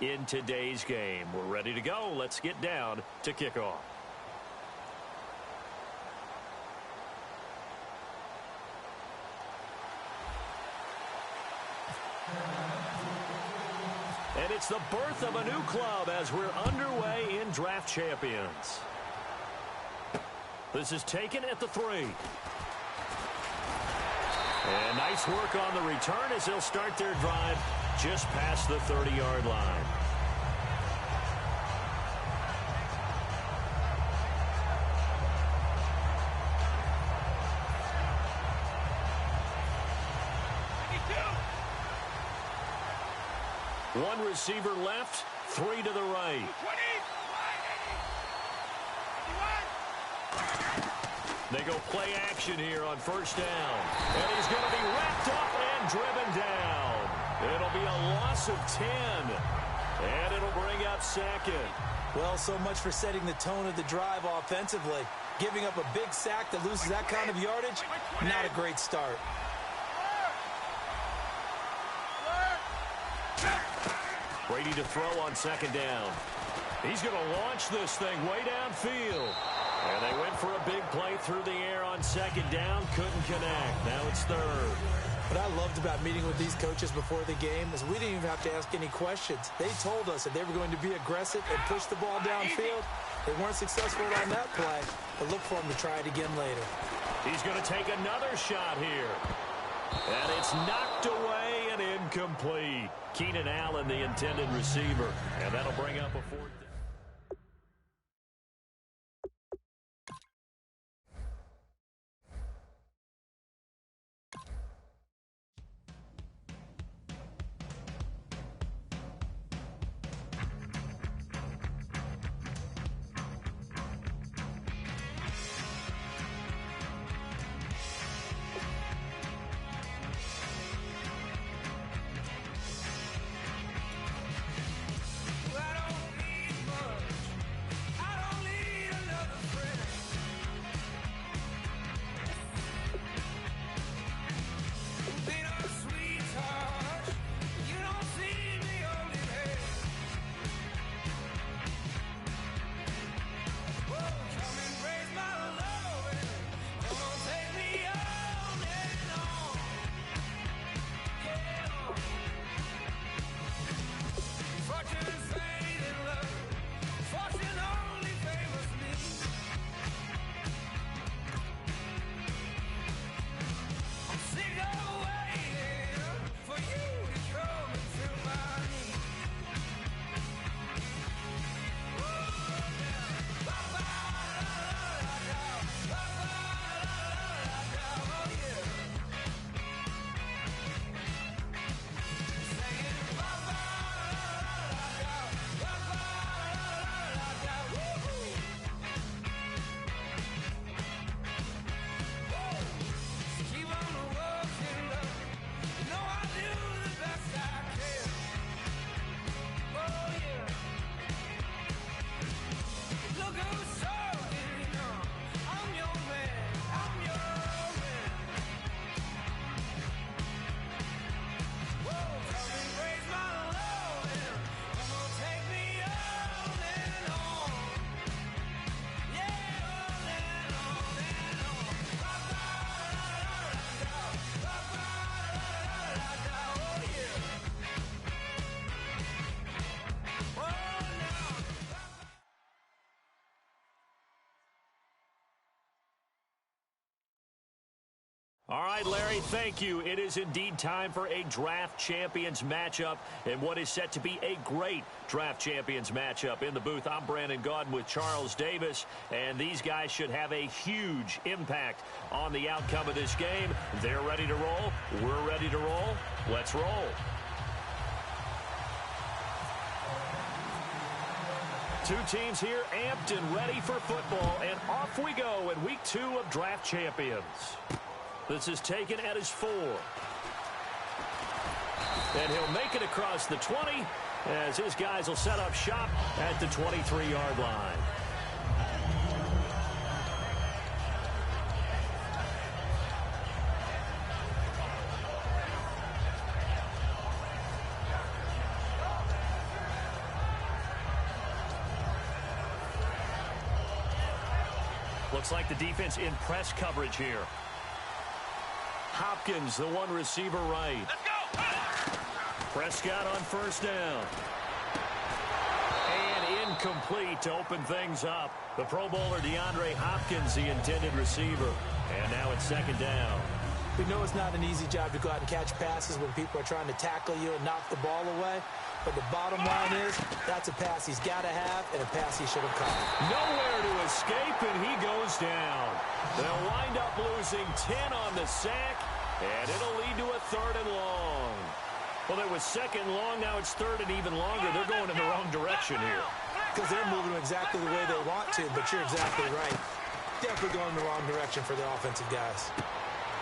in today's game. We're ready to go. Let's get down to kickoff. And it's the birth of a new club as we're underway in Draft Champions. This is taken at the 3. And nice work on the return as they'll start their drive just past the 30-yard line. One receiver left, 3 to the right. They go play action here on first down. And he's going to be wrapped up and driven down. It'll be a loss of 10. And it'll bring up second. Well, so much for setting the tone of the drive offensively. Giving up a big sack that loses that kind of yardage, not a great start. Brady to throw on second down. He's going to launch this thing way downfield. And they went for a big play through the air on second down. Couldn't connect. Now it's third. What I loved about meeting with these coaches before the game is we didn't even have to ask any questions. They told us that they were going to be aggressive and push the ball downfield. They weren't successful on that play, but look for them to try it again later. He's going to take another shot here. And it's knocked away and incomplete. Keenan Allen, the intended receiver. And that'll bring up a fourth down. All right, Larry, thank you. It is indeed time for a Draft Champions matchup and what is set to be a great Draft Champions matchup. In the booth, I'm Brandon Gaudin with Charles Davis, and these guys should have a huge impact on the outcome of this game. They're ready to roll. We're ready to roll. Let's roll. Two teams here amped and ready for football, and off we go in week 2 of Draft Champions. This is taken at his 4. And he'll make it across the 20 as his guys will set up shop at the 23-yard line. Looks like the defense in press coverage here. Hopkins, the one receiver right. Let's go! Prescott on first down. And incomplete to open things up. The Pro Bowler DeAndre Hopkins, the intended receiver. And now it's second down. We know it's not an easy job to go out and catch passes when people are trying to tackle you and knock the ball away. But the bottom line is, that's a pass he's got to have and a pass he should have caught. Nowhere to escape, and he goes down. They'll wind up losing 10 on the sack, and it'll lead to a third and long. Well, it was second long, now it's third and even longer. They're going in the wrong direction here. Because they're moving exactly the way they want to, but you're exactly right. Definitely going in the wrong direction for the offensive guys.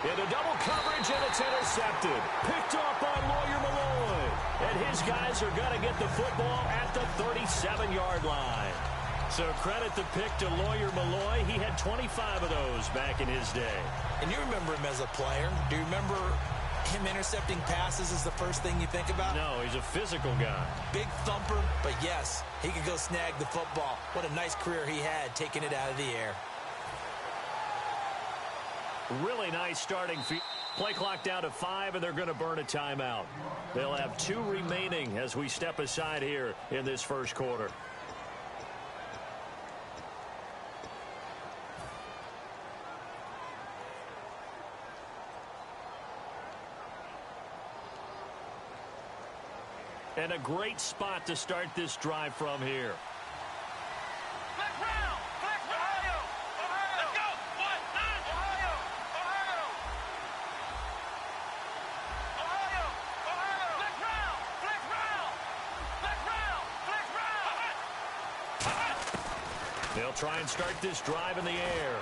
Into double coverage, and it's intercepted. Picked off by Lawyer Malloy. And his guys are going to get the football at the 37-yard line. So credit the pick to Lawyer Malloy. He had 25 of those back in his day. And you remember him as a player. Do you remember him intercepting passes is the first thing you think about? No, he's a physical guy. Big thumper, but yes, he could go snag the football. What a nice career he had taking it out of the air. Really nice starting field. Play clock down to 5, and they're going to burn a timeout. They'll have 2 remaining as we step aside here in this first quarter. And a great spot to start this drive from here. They'll try and start this drive in the air.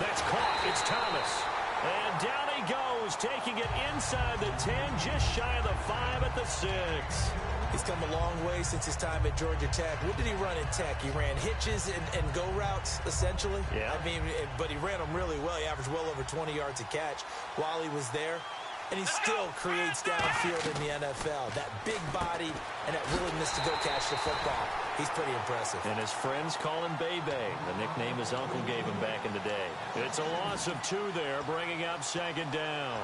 That's caught. It's Thomas. And down he goes, taking it inside the 10, just shy of the 5 at the 6. He's come a long way since his time at Georgia Tech. What did he run in Tech? He ran hitches and go routes, essentially. Yeah. I mean, but he ran them really well. He averaged well over 20 yards a catch while he was there. And he still creates downfield in the NFL. That big body and that willingness to go catch the football. He's pretty impressive. And his friends call him Bebe, the nickname his uncle gave him back in the day. It's a loss of 2 there, bringing up second down.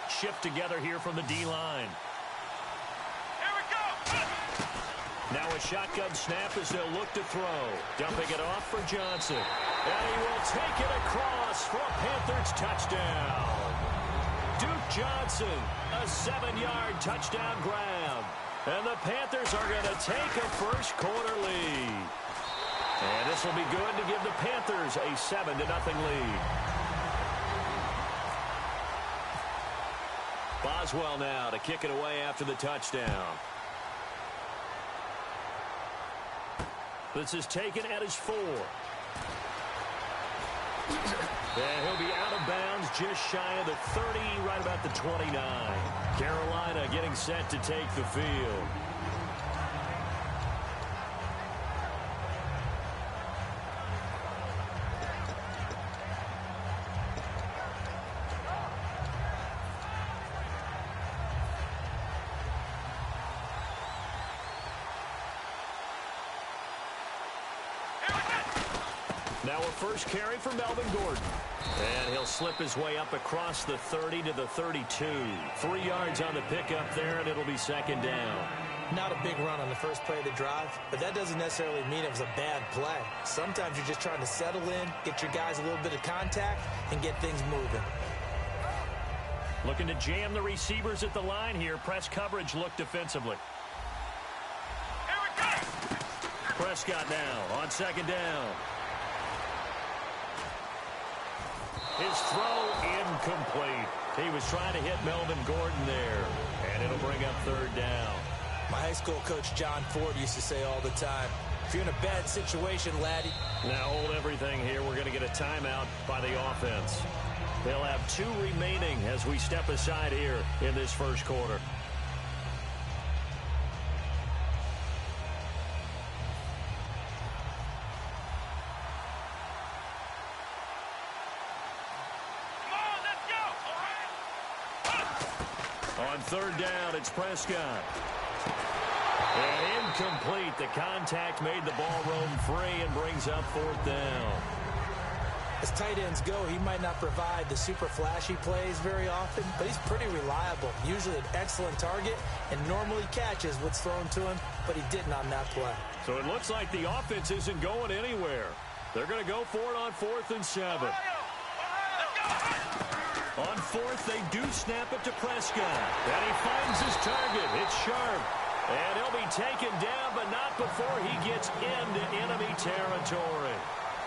Shift together here from the D-line. Now a shotgun snap as they'll look to throw. Dumping it off for Johnson. And he will take it across for a Panthers touchdown. Duke Johnson, a 7-yard touchdown grab. And the Panthers are going to take a first quarter lead. And this will be good to give the Panthers a 7-0 lead. Boswell now to kick it away after the touchdown. This is taken at his 4. And he'll be out of bounds just shy of the 30, right about the 29. Carolina getting set to take the field. Now a first carry for Melvin Gordon. And he'll slip his way up across the 30 to the 32. 3 yards on the pickup there, and it'll be second down. Not a big run on the first play of the drive, but that doesn't necessarily mean it was a bad play. Sometimes you're just trying to settle in, get your guys a little bit of contact, and get things moving. Looking to jam the receivers at the line here. Press coverage look defensively. Prescott now on second down. His throw incomplete. He was trying to hit Melvin Gordon there, and it'll bring up third down. My high school coach, John Ford, used to say all the time, if you're in a bad situation, laddie. Now hold everything here. We're going to get a timeout by the offense. They'll have 2 remaining as we step aside here in this first quarter. On third down, it's Prescott. And incomplete. The contact made the ball roam free and brings up fourth down. As tight ends go, he might not provide the super flashy plays very often, but he's pretty reliable. Usually an excellent target and normally catches what's thrown to him, but he didn't on that play. So it looks like the offense isn't going anywhere. They're going to go for it on 4th and 7. On 4th, they do snap it to Prescott. And he finds his target. It's Sharp. And he'll be taken down, but not before he gets into enemy territory.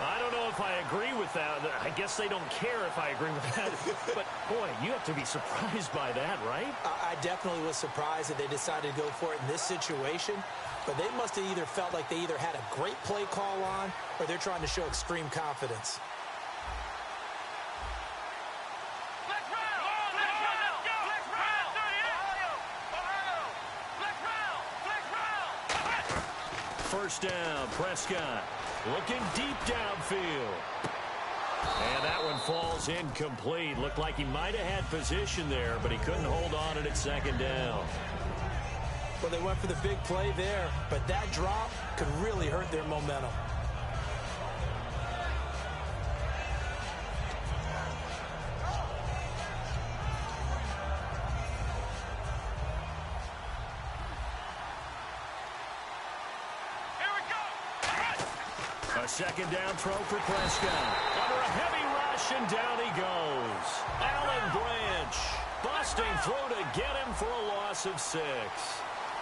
I don't know if I agree with that. I guess they don't care if I agree with that. But, boy, you have to be surprised by that, right? I definitely was surprised that they decided to go for it in this situation. But they must have either felt like they either had a great play call on or they're trying to show extreme confidence. First down, Prescott looking deep downfield. And that one falls incomplete. Looked like he might have had position there, but he couldn't hold on it at second down. Well, they went for the big play there, but that drop could really hurt their momentum. A second down throw for Prescott. Under a heavy rush, and down he goes. Alan Branch busting through to get him for a loss of 6.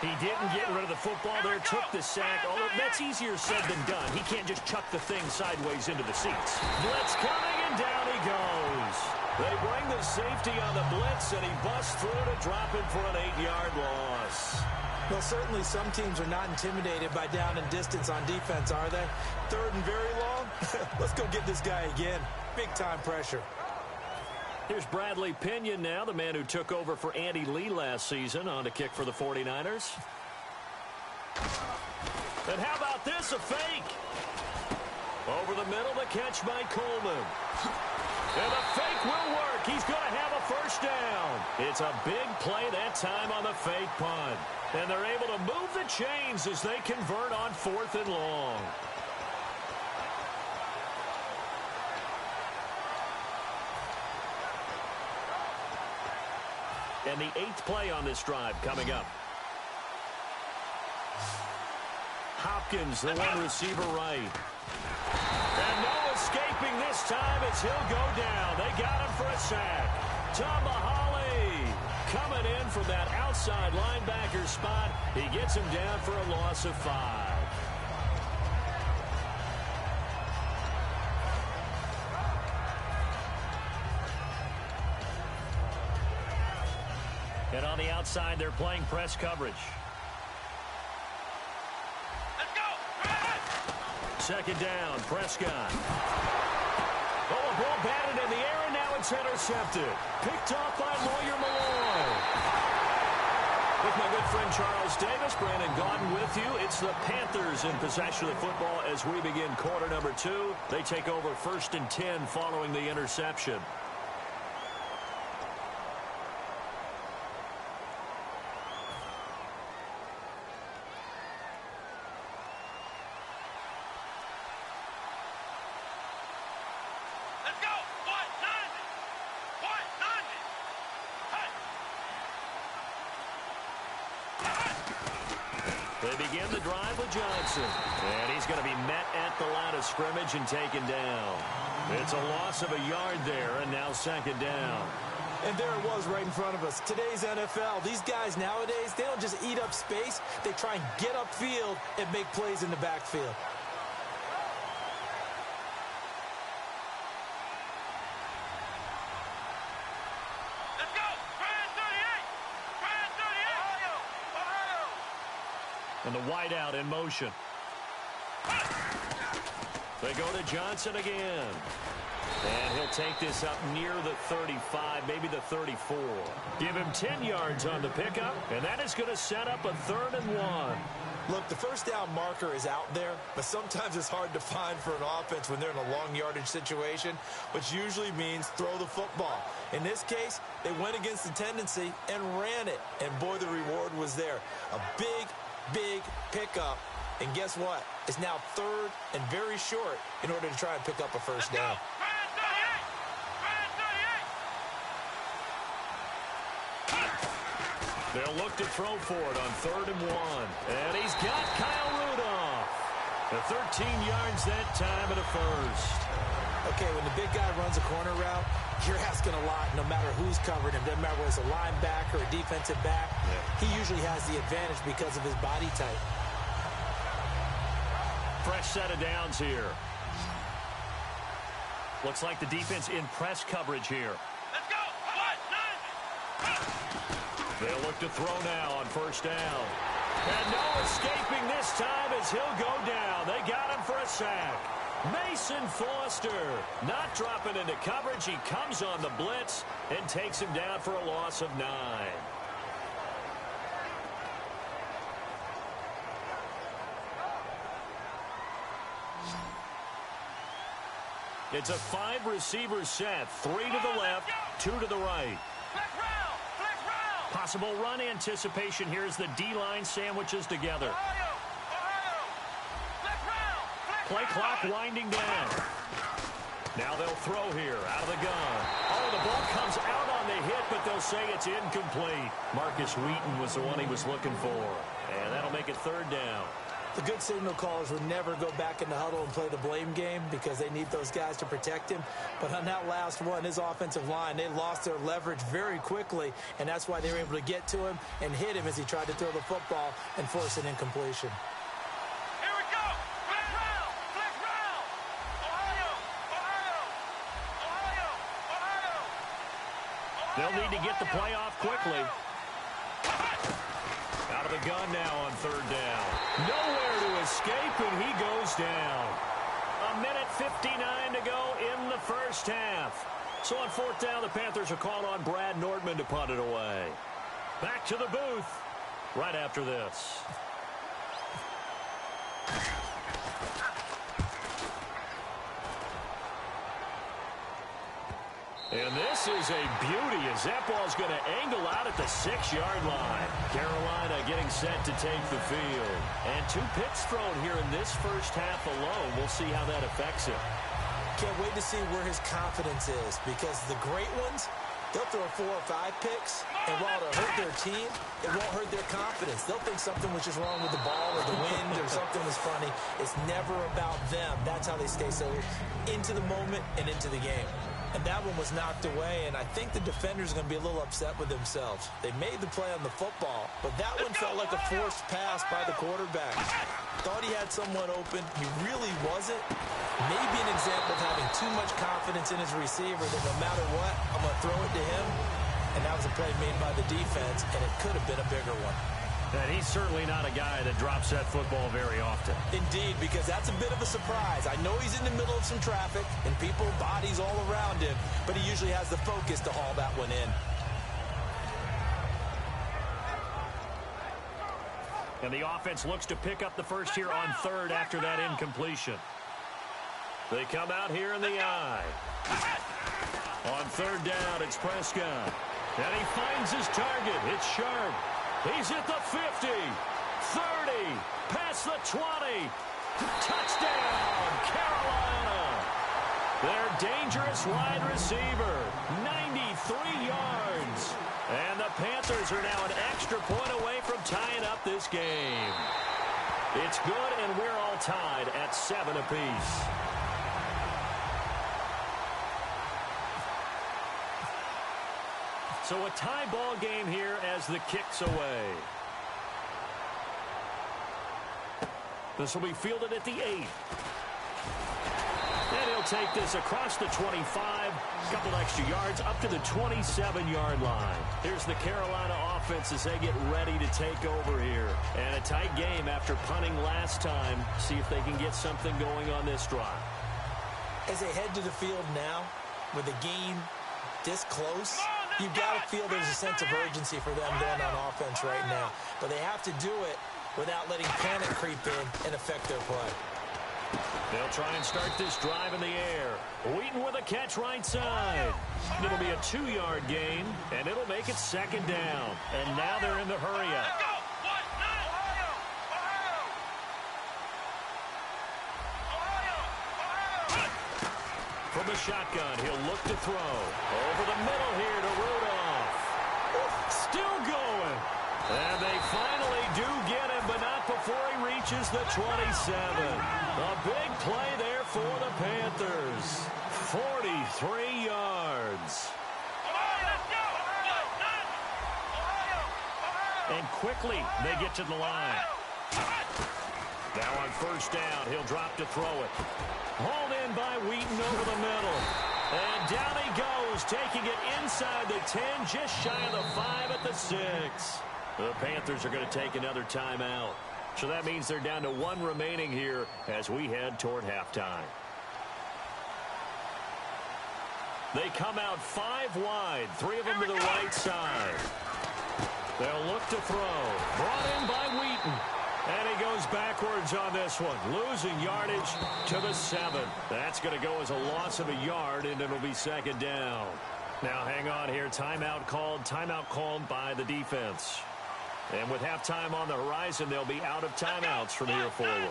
He didn't get rid of the football there, took the sack. Although that's easier said than done. He can't just chuck the thing sideways into the seats. Blitz coming, and down he goes. They bring the safety on the blitz, and he busts through to drop him for an 8-yard loss. Well, certainly some teams are not intimidated by down and distance on defense, are they? Third and very long? Let's go get this guy again. Big-time pressure. Here's Bradley Pinion now, the man who took over for Andy Lee last season on to kick for the 49ers. And how about this, a fake? Over the middle, the catch by Coleman. And the fake will work. He's going to have a first down. It's a big play that time on the fake punt. And they're able to move the chains as they convert on 4th and long. And the 8th play on this drive coming up. Hopkins, the one receiver right. And no escaping this time as he'll go down. They got him for a sack. Tomahali coming in from that outside linebacker spot. He gets him down for a loss of 5. And on the outside, they're playing press coverage. Let's go! Second down, Prescott. Oh, a ball batted in the air, and now it's intercepted. Picked off by Lawyer Malloy. With my good friend Charles Davis, Brandon Gaudin with you. It's the Panthers in possession of the football as we begin quarter number 2. They take over 1st and 10 following the interception. They begin the drive with Johnson. And he's going to be met at the line of scrimmage and taken down. It's a loss of a yard there, and now second down. And there it was right in front of us. Today's NFL, these guys nowadays, they don't just eat up space. They try and get upfield and make plays in the backfield. And the wideout in motion. They go to Johnson again. And he'll take this up near the 35, maybe the 34. Give him 10 yards on the pickup, and that is going to set up a 3rd and 1. Look, the first down marker is out there, but sometimes it's hard to find for an offense when they're in a long yardage situation, which usually means throw the football. In this case, they went against the tendency and ran it, and boy, the reward was there. A big pickup, and guess what? It's now third and very short in order to try and pick up a first down. They'll look to throw for it on 3rd and 1. And he's got Kyle Rudolph. The 13 yards that time at a first. Okay, when the big guy runs a corner route, you're asking a lot no matter who's covering him. Doesn't matter whether it's a linebacker or a defensive back. Yeah. He usually has the advantage because of his body type. Fresh set of downs here. Looks like the defense in press coverage here. Let's go. They'll look to throw now on 1st down. And no escaping this time as he'll go down. They got him for a sack. Mason Foster not dropping into coverage. He comes on the blitz and takes him down for a loss of 9. It's a 5-receiver set. 3 to the left, 2 to the right. Possible run anticipation. Here's the D-line sandwiches together. Play clock winding down. Now they'll throw here out of the gun. Oh, the ball comes out on the hit, but they'll say it's incomplete. Marcus Wheaton was the one he was looking for. And that'll make it 3rd down. The good signal callers would never go back in the huddle and play the blame game because they need those guys to protect him. But on that last one, his offensive line, they lost their leverage very quickly, and that's why they were able to get to him and hit him as he tried to throw the football and force an incompletion. Here we go. Flex round. Ohio. They'll need to get the play off quickly. Out of the gun now on 3rd down. Nowhere to escape, and he goes down. 1:59 to go in the first half. So on 4th down, the Panthers are called on Brad Nordman to punt it away. Back to the booth right after this. And this is a beauty as that ball's going to angle out at the 6-yard line. Carolina getting set to take the field. And 2 picks thrown here in this first half alone. We'll see how that affects him. Can't wait to see where his confidence is because the great ones, they'll throw 4 or 5 picks, and while it'll hurt their team, it won't hurt their confidence. They'll think something was just wrong with the ball or the wind or something was funny. It's never about them. That's how they stay so into the moment and into the game. And that one was knocked away, and I think the defenders are going to be a little upset with themselves. They made the play on the football, but that one felt like a forced pass by the quarterback. Thought he had someone open. He really wasn't. Maybe an example of having too much confidence in his receiver that no matter what, I'm going to throw it to him. And that was a play made by the defense, and it could have been a bigger one. And he's certainly not a guy that drops that football very often. Indeed, because that's a bit of a surprise. I know he's in the middle of some traffic and people, bodies all around him, but he usually has the focus to haul that one in. And the offense looks to pick up the first here on 3rd after that incompletion. They come out here in the eye. On 3rd down, it's Prescott. And he finds his target. It's Sharp. He's at the 50, 30, past the 20. Touchdown, Carolina. Their dangerous wide receiver, 93 yards. And the Panthers are now an extra point away from tying up this game. It's good, and we're all tied at 7 apiece. So a tie ball game here as the kick's away. This will be fielded at the 8. And he'll take this across the 25, couple extra yards up to the 27-yard line. Here's the Carolina offense as they get ready to take over here. And a tight game after punting last time. See if they can get something going on this drive. As they head to the field now, with the game this close, you've got to feel there's a sense of urgency for them going on offense right now. But they have to do it without letting panic creep in and affect their play. They'll try and start this drive in the air. Wheaton with a catch right side. It'll be a 2-yard gain, and it'll make it second down. And now they're in the hurry-up. From the shotgun, he'll look to throw. Over the middle here to Rudolph. Still going. And they finally do get him, but not before he reaches the 27. A big play there for the Panthers. 43 yards. And quickly, they get to the line. Now on first down, he'll drop to throw it. Hauled in by Wheaton over the middle. And down he goes, taking it inside the 10, just shy of the 5 at the 6. The Panthers are going to take another timeout. So that means they're down to 1 remaining here as we head toward halftime. They come out 5 wide, 3 of them to the right side. They'll look to throw. Brought in by Wheaton. And he goes backwards on this one, losing yardage to the 7. That's going to go as a loss of a yard, and it'll be second down. Now hang on here. Timeout called by the defense. And with halftime on the horizon, they'll be out of timeouts from here forward.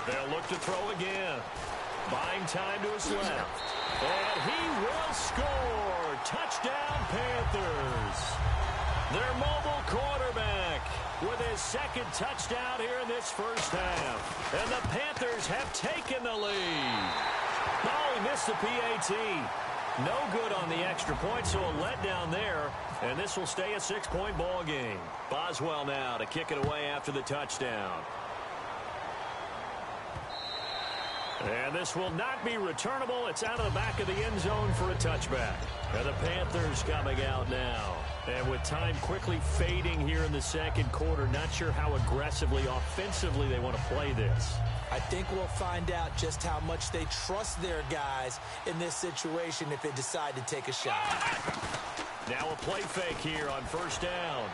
They'll look to throw again. Buying time to his left. And he will score. Touchdown, Panthers. Their mobile quarterback with his second touchdown here in this first half. And the Panthers have taken the lead. Oh, he missed the PAT. No good on the extra point, so a letdown there. And this will stay a 6-point ball game. Boswell now to kick it away after the touchdown. And this will not be returnable. It's out of the back of the end zone for a touchback. And the Panthers coming out now. And with time quickly fading here in the second quarter, not sure how aggressively, offensively they want to play this. I think we'll find out just how much they trust their guys in this situation if they decide to take a shot. Now a play fake here on first down.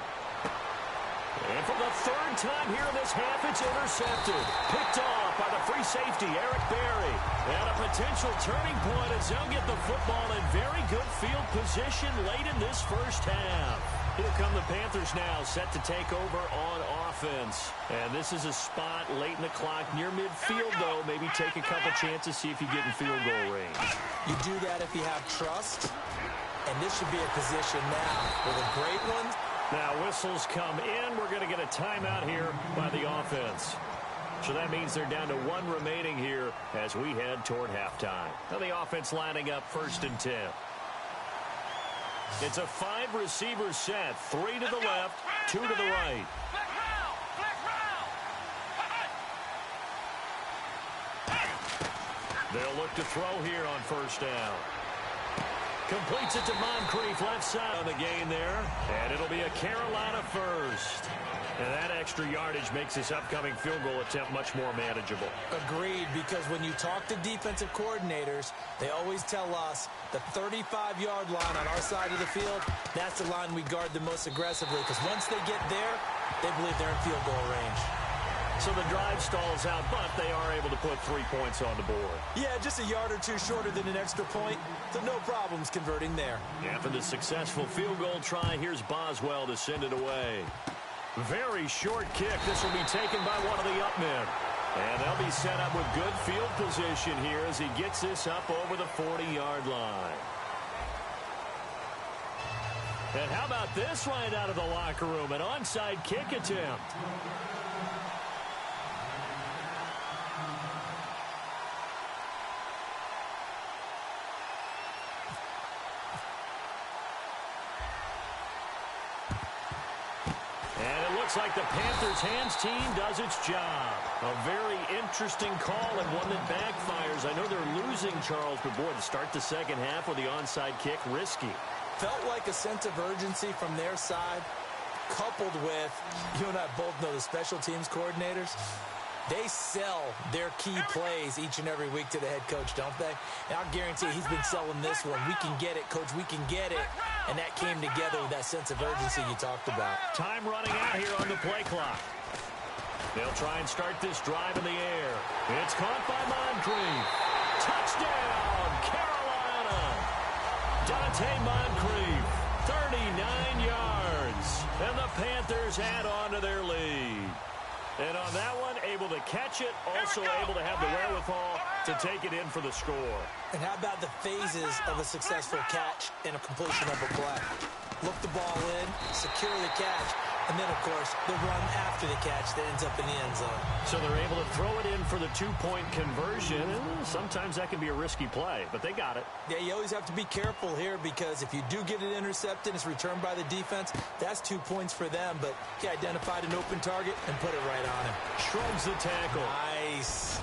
And for the third time here in this half, it's intercepted. Picked off by the free safety, Eric Berry. And a potential turning point as they'll get the football in very good field position late in this first half. Here come the Panthers now, set to take over on offense. And this is a spot late in the clock, near midfield, though. Maybe take a couple chances, see if you get in field goal range. You do that if you have trust. And this should be a position now with a great one. Now whistles come in. We're going to get a timeout here by the offense. So that means they're down to 1 remaining here as we head toward halftime. Now the offense lining up 1st and 10. It's a 5-receiver set. 3 to the left, 2 to the right. They'll look to throw here on first down. Completes it to Moncrief, left side on the gain there. And it'll be a Carolina first. And that extra yardage makes this upcoming field goal attempt much more manageable. Agreed, because when you talk to defensive coordinators, they always tell us the 35-yard line on our side of the field, that's the line we guard the most aggressively, because once they get there, they believe they're in field goal range. So the drive stalls out, but they are able to put 3 points on the board. Yeah, just a yard or 2 shorter than an extra point, so no problems converting there. After the successful field goal try, here's Boswell to send it away. Very short kick. This will be taken by one of the up men. And they'll be set up with good field position here as he gets this up over the 40-yard line. And how about this right out of the locker room? An onside kick attempt. Like the Panthers' hands team does its job. A very interesting call and one that backfires. I know they're losing, Charles, but boy, to start the second half with the onside kick, risky. Felt like a sense of urgency from their side, coupled with, you and I both know the special teams coordinators. They sell their key plays each and every week to the head coach, don't they? And I'll guarantee he's been selling this one. We can get it, coach. We can get it. And that came together with that sense of urgency you talked about. Time running out here on the play clock. They'll try and start this drive in the air. It's caught by Moncrief. Touchdown, Carolina. Dante Moncrief, 39 yards. And the Panthers add on to their lead. And on that one, able to catch it, also able to have the wherewithal to take it in for the score. And how about the phases of a successful catch and a completion of a play? Look the ball in, secure the catch, and then, of course, the run after the catch that ends up in the end zone. So they're able to throw it in for the two-point conversion. Sometimes that can be a risky play, but they got it. Yeah, you always have to be careful here because if you do get it intercepted, it's returned by the defense, that's 2 points for them. But he identified an open target and put it right on him. Shrugs the tackle. Nice.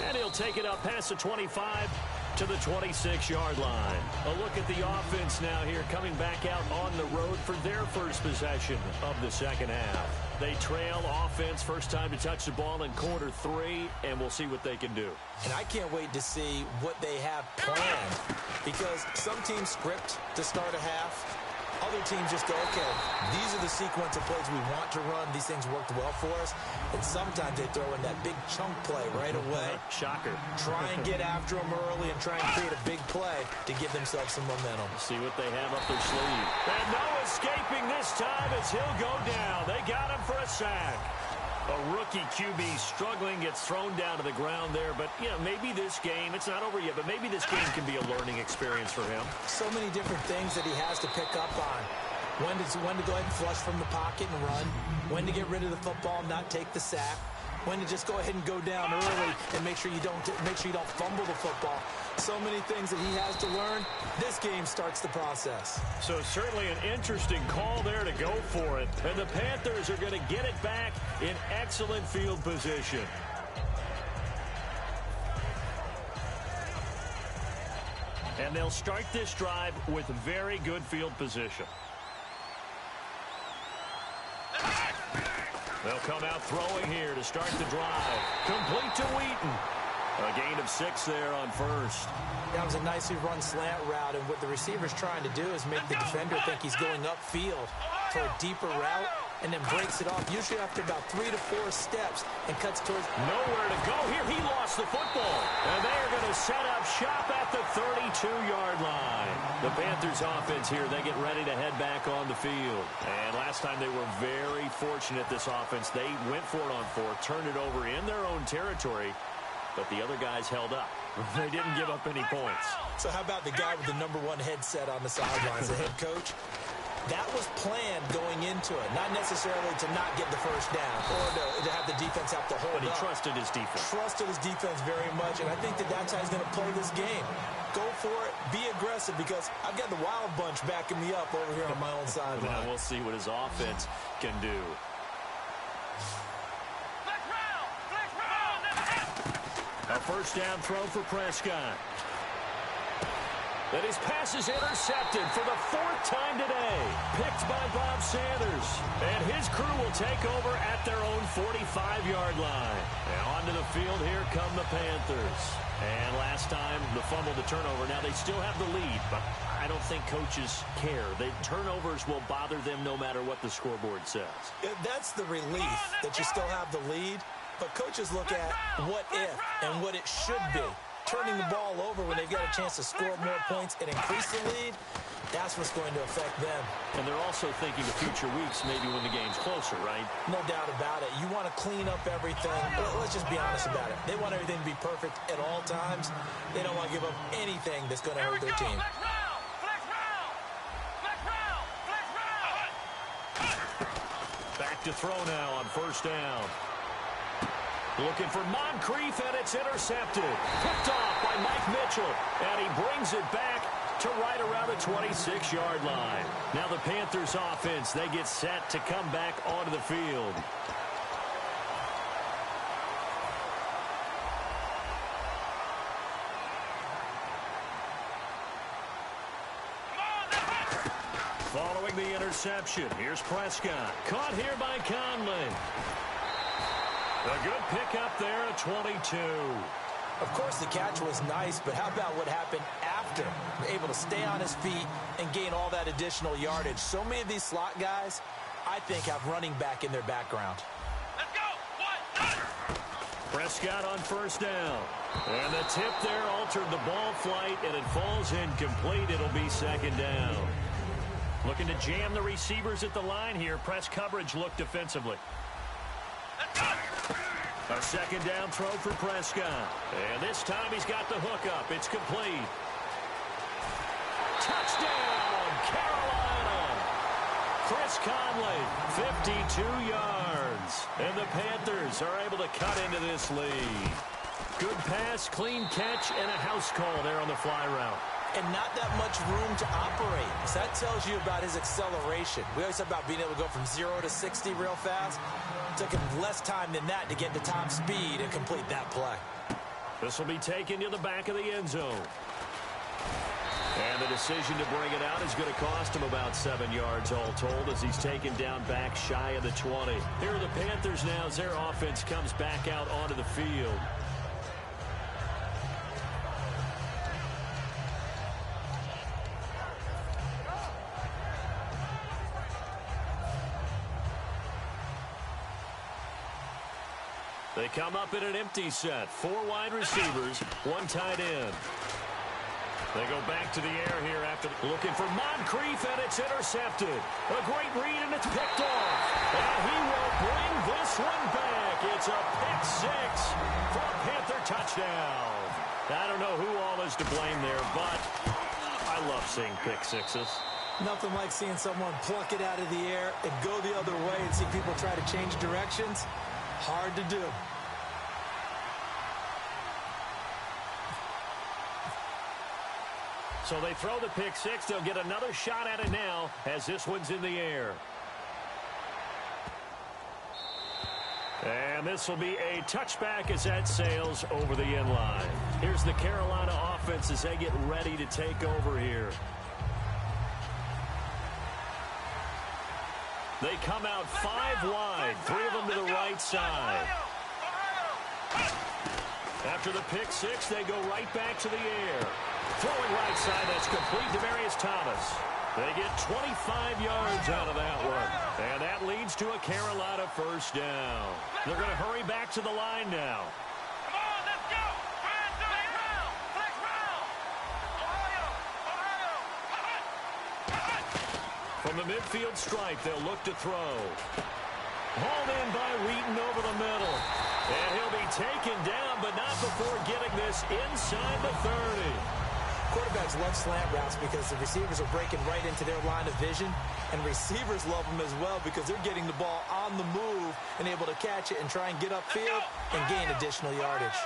And he'll take it up past the 25 to the 26-yard line. A look at the offense now here, coming back out on the road for their first possession of the second half. They trail offense, first time to touch the ball in quarter 3, and we'll see what they can do. And I can't wait to see what they have planned because some teams script to start a half. Other teams just go, okay, these are the sequence of plays we want to run. These things worked well for us. And sometimes they throw in that big chunk play right away. Shocker. Try and get after them early and try and create a big play to give themselves some momentum. See what they have up their sleeve. And no escaping this time as he'll go down. They got him for a sack. A rookie QB struggling, gets thrown down to the ground there. But, you know, maybe this game, it's not over yet, but maybe this game can be a learning experience for him. So many different things that he has to pick up on. When to go ahead and flush from the pocket and run. When to get rid of the football and not take the sack. When to just go ahead and go down early and make sure you don't fumble the football. So many things that he has to learn. This game starts the process. So certainly an interesting call there to go for it. And the Panthers are going to get it back in excellent field position. And they'll start this drive with very good field position. They'll come out throwing here to start the drive. Complete to Wheaton. A gain of 6 there on first. That was a nicely run slant route, and what the receiver's trying to do is make the defender think he's going upfield for a deeper route, and then breaks it off, usually after about 3 to 4 steps, and cuts towards... Nowhere to go here. He lost the football. And they are going to set up shop at the 32-yard line. The Panthers offense here, they get ready to head back on the field. And last time they were very fortunate, this offense. They went for it on 4, turned it over in their own territory, but the other guys held up. They didn't give up any points. So how about the guy with the number 1 headset on the sidelines, the head coach? That was planned going into it, not necessarily to not get the first down or to have the defense have to hold But he up. trusted his defense. Trusted his defense very much, and I think that's how he's going to play this game. Go for it, be aggressive, because I've got the wild bunch backing me up over here on my own sideline. Now we'll see what his offense can do. A first down throw for Prescott. That his pass is intercepted for the 4th time today. Picked by Bob Sanders. And his crew will take over at their own 45-yard line. And onto the field, here come the Panthers. And last time, the fumble, the turnover. Now they still have the lead, but I don't think coaches care. The turnovers will bother them no matter what the scoreboard says. That's the relief that you still have the lead. But coaches look at what if and what it should be. Turning the ball over when they've got a chance to score more points and increase the lead, that's what's going to affect them. And they're also thinking of future weeks, maybe when the game's closer, right? No doubt about it. You want to clean up everything. Let's just be honest about it. They want everything to be perfect at all times. They don't want to give up anything that's going to hurt their team. Back to throw now on first down. Looking for Moncrief, and it's intercepted. Picked off by Mike Mitchell, and he brings it back to right around the 26-yard line. Now the Panthers offense, they get set to come back onto the field. Following the interception, here's Prescott. Caught here by Conley. A good pickup there at 22. Of course, the catch was nice, but how about what happened after? Able to stay on his feet and gain all that additional yardage. So many of these slot guys, I think, have running back in their background. Let's go. 1, Prescott on first down. And the tip there altered the ball flight, and it falls incomplete. It'll be second down. Looking to jam the receivers at the line here. Press coverage look defensively. let's go. A second down throw for Prescott. And this time he's got the hook up. It's complete. Touchdown, Carolina. Chris Conley, 52 yards. And the Panthers are able to cut into this lead. Good pass, clean catch, and a house call there on the fly route. And not that much room to operate. So that tells you about his acceleration. We always talk about being able to go from 0 to 60 real fast. It took him less time than that to get to top speed and complete that play. This will be taken to the back of the end zone. And the decision to bring it out is going to cost him about 7 yards all told as he's taken down back shy of the 20. Here are the Panthers now as their offense comes back out onto the field. They come up in an empty set. 4 wide receivers, 1 tight end. They go back to the air here after looking for Moncrief, and it's intercepted. A great read, and it's picked off. And he will bring this one back. It's a pick 6 for a Panther touchdown. I don't know who all is to blame there, but I love seeing pick 6s. Nothing like seeing someone pluck it out of the air and go the other way and see people try to change directions. Hard to do. So they throw the pick 6. They'll get another shot at it now as this one's in the air. And this will be a touchback as that sails over the end line. Here's the Carolina offense as they get ready to take over here. They come out 5 wide, 3 of them to the right side. After the pick 6, they go right back to the air. Throwing right side, that's complete to Demarius Thomas. They get 25 yards out of that one. And that leads to a Carolina first down. They're going to hurry back to the line now. Come on, let's go. Flex round. Flex round. Ohio. From the midfield stripe, they'll look to throw. Hauled in by Wheaton over the middle. And he'll be taken down, but not before getting this inside the 30. Quarterbacks love slant routes because the receivers are breaking right into their line of vision, and receivers love them as well because they're getting the ball on the move and able to catch it and try and get upfield and gain additional yardage.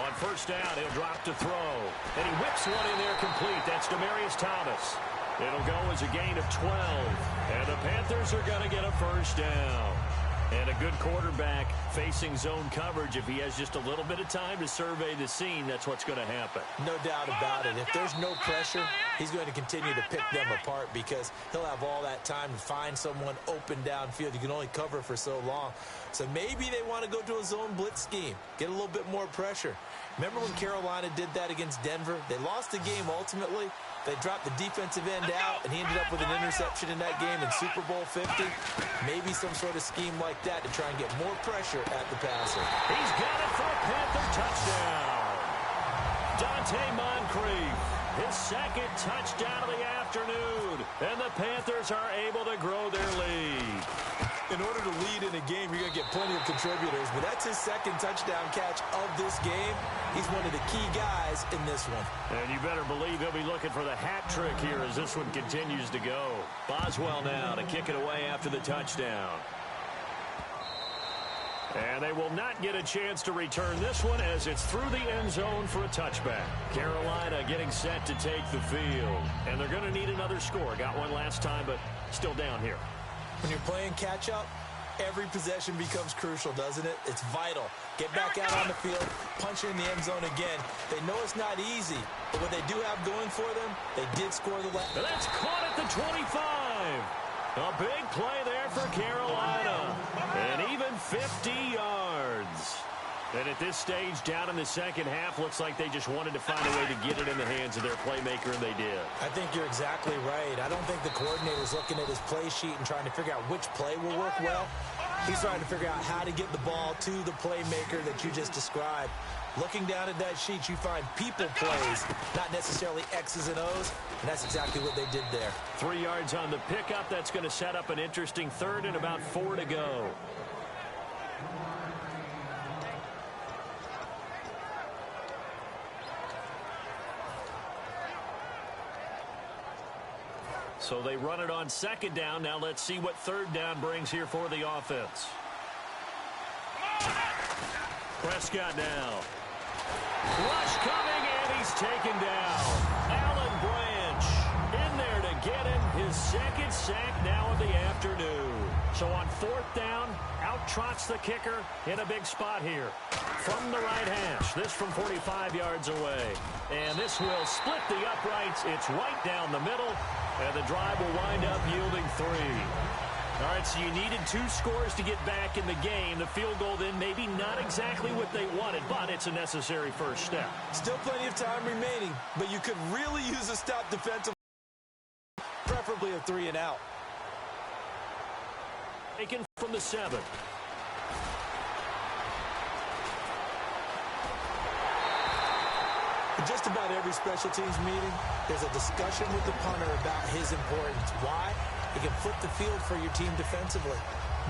On first down, he'll drop to throw. And he whips one in there complete. That's Demarius Thomas. It'll go as a gain of 12. And the Panthers are going to get a first down. And a good quarterback facing zone coverage. If he has just a little bit of time to survey the scene, that's what's going to happen. No doubt about it. If there's no pressure, he's going to continue to pick them apart because he'll have all that time to find someone open downfield. You can only cover for so long. So maybe they want to go to a zone blitz scheme, get a little bit more pressure. Remember when Carolina did that against Denver? They lost the game ultimately. They dropped the defensive end out, and he ended up with an interception in that game in Super Bowl 50. Maybe some sort of scheme like that to try and get more pressure at the passer. He's got it for a Panther touchdown. Dante Moncrief, his second touchdown of the afternoon. And the Panthers are able to grow their lead. In order to lead in a game, you're going to get plenty of contributors, but that's his second touchdown catch of this game. He's one of the key guys in this one. And you better believe he'll be looking for the hat trick here as this one continues to go. Boswell now to kick it away after the touchdown. And they will not get a chance to return this one as it's through the end zone for a touchback. Carolina getting set to take the field. And they're going to need another score. Got one last time, but still down here. When you're playing catch-up, every possession becomes crucial, doesn't it? It's vital. Get back out on the field, punch it in the end zone again. They know it's not easy, but what they do have going for them, they did score the last. That's caught at the 25. A big play there for Carolina. And even 50 yards. And at this stage, down in the second half, looks like they just wanted to find a way to get it in the hands of their playmaker, and they did. I think you're exactly right. I don't think the coordinator's looking at his play sheet and trying to figure out which play will work well. He's trying to figure out how to get the ball to the playmaker that you just described. Looking down at that sheet, you find people plays, not necessarily X's and O's, and that's exactly what they did there. 3 yards on the pickup. That's going to set up an interesting third and about 4 to go. So they run it on second down. Now let's see what third down brings here for the offense. Prescott now. Rush coming, and he's taken down. Alan Branch in there to get him. His second sack now of the afternoon. So on fourth down, out trots the kicker in a big spot here. From the right hash, this from 45 yards away. And this will split the uprights. It's right down the middle. And the drive will wind up yielding 3. All right, so you needed 2 scores to get back in the game. The field goal then maybe not exactly what they wanted, but it's a necessary first step. Still plenty of time remaining, but you could really use a stop defensively, preferably a 3 and out. Taken from the 7. In just about every special teams meeting, there's a discussion with the punter about his importance. Why? He can flip the field for your team defensively,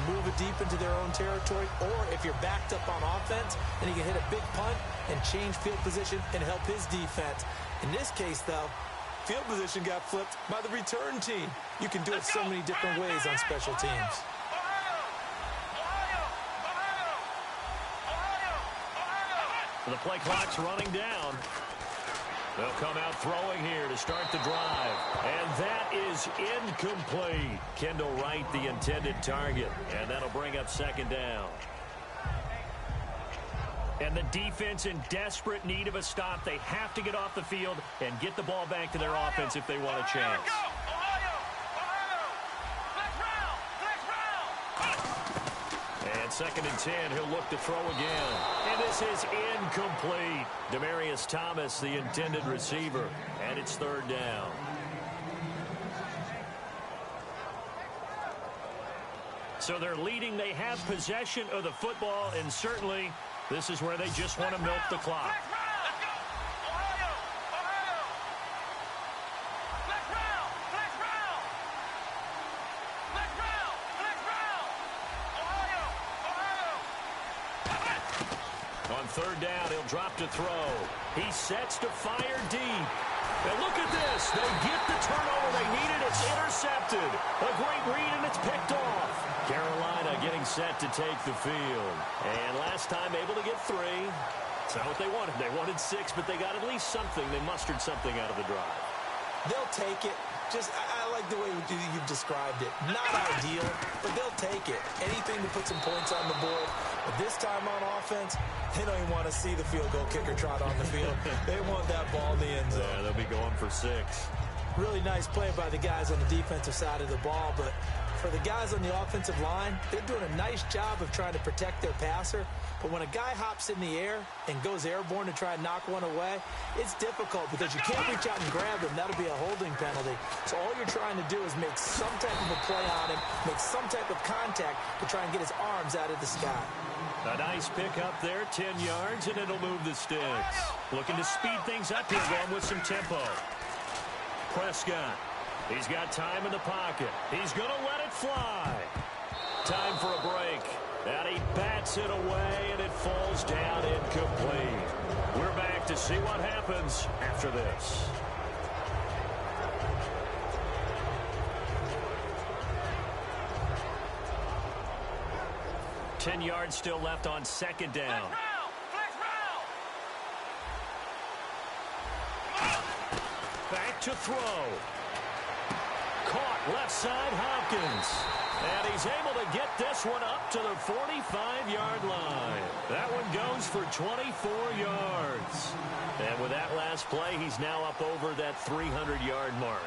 move it deep into their own territory, or if you're backed up on offense, then he can hit a big punt and change field position and help his defense. In this case, though, field position got flipped by the return team. You can do it so many different ways on special teams. The play clock's running down. They'll come out throwing here to start the drive. And that is incomplete. Kendall Wright, the intended target. And that'll bring up second down. And the defense in desperate need of a stop. They have to get off the field and get the ball back to their offense if they want a chance. And second and 10, he'll look to throw again. And this is incomplete. Demaryius Thomas, the intended receiver. And it's third down. So they're leading. They have possession of the football, and certainly this is where they just want to milk the clock. On third down, he'll drop to throw. He sets to fire deep. And look at this. They get the turnover they needed. It's intercepted. A great read, and it's picked off. Carolina getting set to take the field. And last time able to get 3. It's not what they wanted. They wanted 6, but they got at least something. They mustered something out of the drive. They'll take it. I like the way you've described it. Not ideal, but they'll take it. Anything to put some points on the board. But this time on offense, they don't even want to see the field goal kicker trot on the field. They want that ball in the end zone. Yeah, they'll be going for 6. Really nice play by the guys on the defensive side of the ball, but for the guys on the offensive line, they're doing a nice job of trying to protect their passer. But when a guy hops in the air and goes airborne to try and knock one away, it's difficult because you can't reach out and grab him. That'll be a holding penalty. So all you're trying to do is make some type of a play on him, make some type of contact to try and get his arms out of the sky. A nice pick up there, 10 yards, and it'll move the sticks. Looking to speed things up here, going with some tempo. Prescott, he's got time in the pocket. He's going to let it fly. Time for a break. And he bats it away, and it falls down incomplete. We're back to see what happens after this. Ten yards still left on second down. Back to throw. Caught left side, Hopkins. And he's able to get this one up to the 45-yard line. That one goes for 24 yards. And with that last play, he's now up over that 300-yard mark.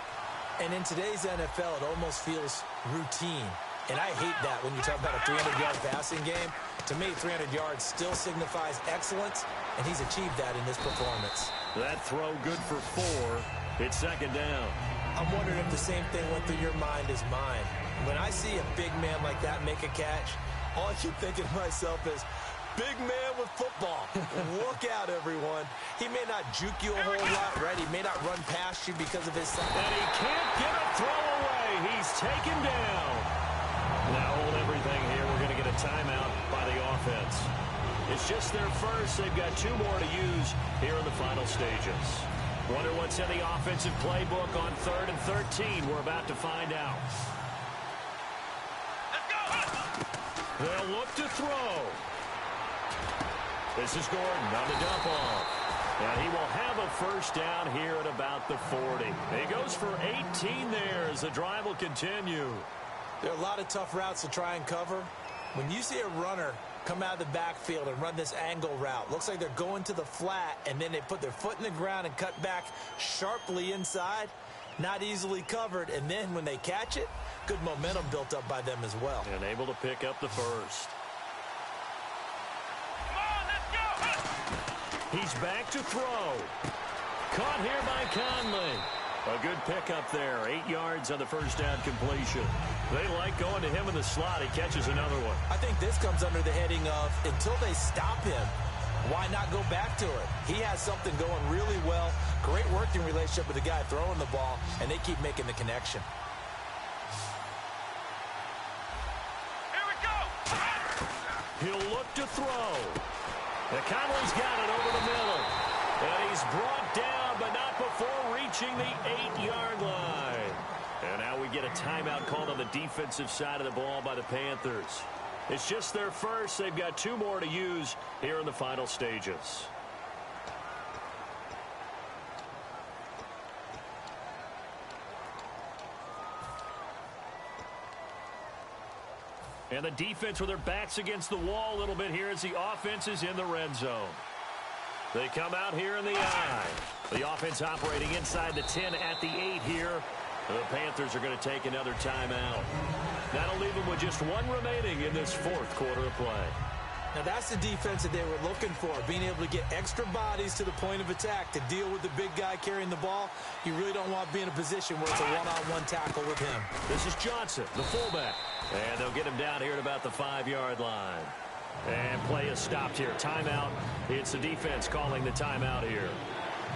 And in today's NFL, it almost feels routine. And I hate that when you talk about a 300-yard passing game. To me, 300 yards still signifies excellence, and he's achieved that in this performance. That throw good for 4. It's second down. I'm wondering if the same thing went through your mind as mine. When I see a big man like that make a catch, all I keep thinking to myself is, big man with football. Look out, everyone. He may not juke you a whole lot, right? He may not run past you because of his size. And he can't get a throw away. He's taken down. Now hold everything here. We're going to get a timeout by the offense. It's just their first. They've got 2 more to use here in the final stages. Wonder what's in the offensive playbook on 3rd and 13. We're about to find out. Let's go. They'll look to throw. This is Gordon on the dump off. And he will have a first down here at about the 40. He goes for 18 there as the drive will continue. There are a lot of tough routes to try and cover. When you see a runner come out of the backfield and run this angle route, looks like they're going to the flat, and then they put their foot in the ground and cut back sharply inside, not easily covered. And then when they catch it, good momentum built up by them as well. And able to pick up the first. He's back to throw. Caught here by Conley. A good pickup there. 8 yards on the first down completion. They like going to him in the slot. He catches another one. I think this comes under the heading of, until they stop him, why not go back to it? He has something going really well. Great working relationship with the guy throwing the ball, and they keep making the connection. Here we go. He'll look to throw. The Conley's got it over the middle. And he's brought down, but not before reaching the 8-yard line. And now we get a timeout called on the defensive side of the ball by the Panthers. It's just their first. They've got 2 more to use here in the final stages. And the defense with their backs against the wall a little bit here as the offense is in the red zone. They come out here in the eye. The offense operating inside the 10 at the 8 here. The Panthers are going to take another timeout. That'll leave them with just 1 remaining in this 4th quarter of play. Now that's the defense that they were looking for, being able to get extra bodies to the point of attack to deal with the big guy carrying the ball. You really don't want to be in a position where it's a one-on-one tackle with him. This is Johnson, the fullback. And they'll get him down here at about the 5-yard line. And play is stopped here. Timeout. It's the defense calling the timeout here.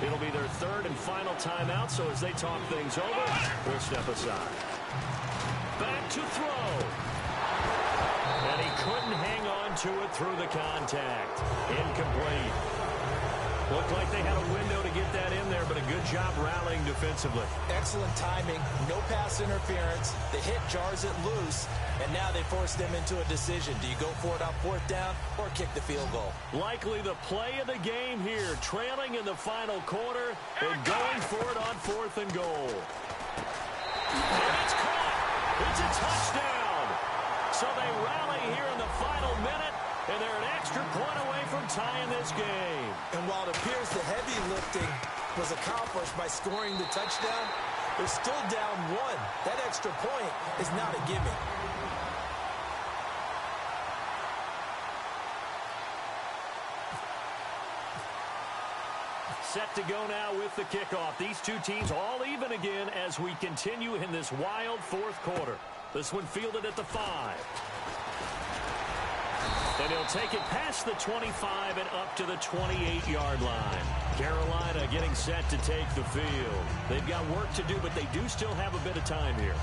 It'll be their 3rd and final timeout, so as they talk things over, we'll step aside. Back to throw. And he couldn't hang on to it through the contact. Incomplete. Looked like they had a window to get that in there, but a good job rallying defensively. Excellent timing, no pass interference. The hit jars it loose, and now they force them into a decision. Do you go for it on 4th down or kick the field goal? Likely the play of the game here, trailing in the final quarter and going for it on 4th and goal. And it's caught. It's a touchdown. So they rally here in the final minute, and they're an extra point away from tying this game. And while it appears the heavy lifting was accomplished by scoring the touchdown, they're still down 1. That extra point is not a gimme. Set to go now with the kickoff. These 2 teams all even again as we continue in this wild 4th quarter. This one fielded at the 5. And he'll take it past the 25 and up to the 28-yard line. Carolina getting set to take the field. They've got work to do, but they do still have a bit of time here.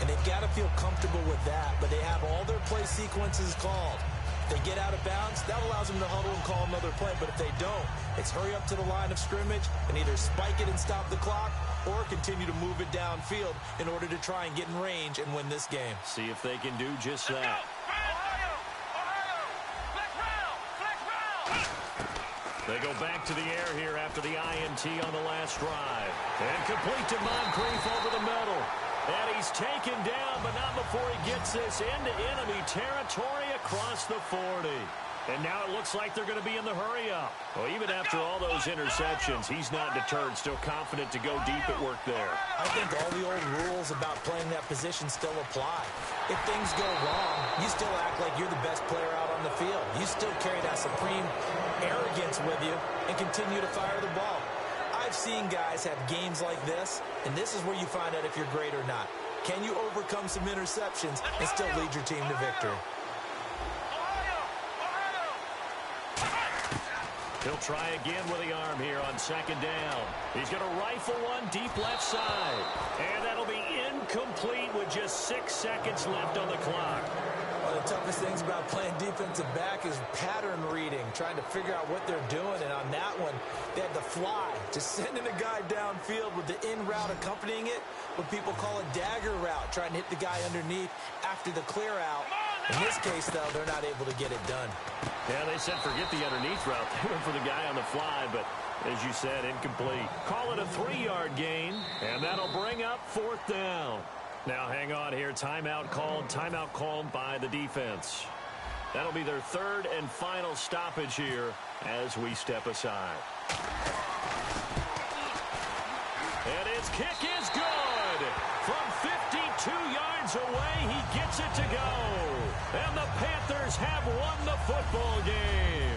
And they've got to feel comfortable with that, but they have all their play sequences called. If they get out of bounds, that allows them to huddle and call another play. But if they don't, it's hurry up to the line of scrimmage and either spike it and stop the clock or continue to move it downfield in order to try and get in range and win this game. See if they can do just that. They go back to the air here after the INT on the last drive. And complete to Moncrief over the middle. And he's taken down, but not before he gets this into enemy territory across the 40. And now it looks like they're going to be in the hurry-up. Well, even after all those interceptions, he's not deterred, still confident to go deep at work there. I think all the old rules about playing that position still apply. If things go wrong, you still act like you're the best player out on the field. You still carry that supreme arrogance with you and continue to fire the ball. I've seen guys have games like this, and this is where you find out if you're great or not. Can you overcome some interceptions and still lead your team to victory? He'll try again with the arm here on second down. He's going to rifle one deep left side. And that'll be incomplete with just 6 seconds left on the clock. One of the toughest things about playing defensive back is pattern reading, trying to figure out what they're doing. And on that one, they had the fly, just sending a guy downfield with the in route accompanying it, what people call a dagger route, trying to hit the guy underneath after the clear out. In this case, though, they're not able to get it done. Yeah, they said forget the underneath route. They went for the guy on the fly, but as you said, incomplete. Call it a 3-yard gain, and that'll bring up 4th down. Now, hang on here. Timeout called by the defense. That'll be their 3rd and final stoppage here as we step aside. And his kick is good. From 52 yards away, he gets it to go. And the Panthers have won the football game.